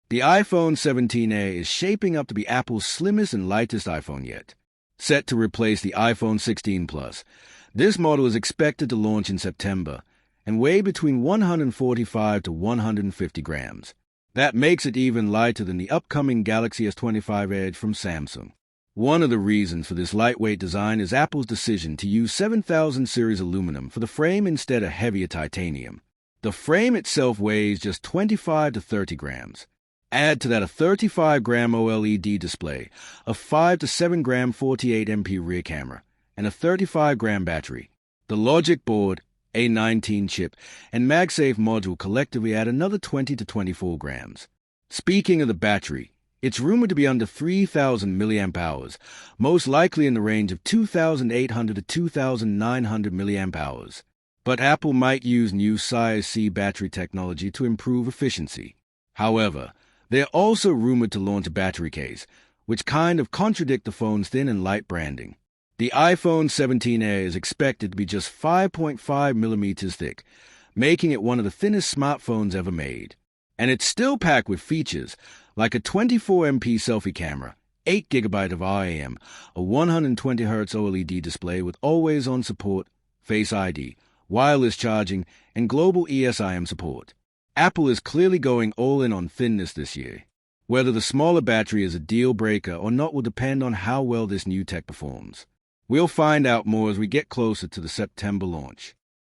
The iPhone 17A is shaping up to be Apple's slimmest and lightest iPhone yet. Set to replace the iPhone 16 Plus, this model is expected to launch in September and weigh between 145 to 150 grams. That makes it even lighter than the upcoming Galaxy S25 Edge from Samsung. One of the reasons for this lightweight design is Apple's decision to use 7000 series aluminum for the frame instead of heavier titanium. The frame itself weighs just 25 to 30 grams. Add to that a 35-gram OLED display, a 5 to 7-gram 48MP rear camera, and a 35-gram battery. The logic board, A19 chip, and MagSafe module collectively add another 20 to 24 grams. Speaking of the battery, it's rumored to be under 3,000 milliamp hours, most likely in the range of 2,800 to 2,900 milliamp hours. But Apple might use new size C battery technology to improve efficiency. However, they're also rumored to launch a battery case, which kind of contradict the phone's thin and light branding. The iPhone 17A is expected to be just 5.5 millimeters thick, making it one of the thinnest smartphones ever made. And it's still packed with features like a 24MP selfie camera, 8 GB of RAM, a 120Hz OLED display with always-on support, Face ID, wireless charging, and global ESIM support. Apple is clearly going all in on thinness this year. Whether the smaller battery is a deal breaker or not will depend on how well this new tech performs. We'll find out more as we get closer to the September launch.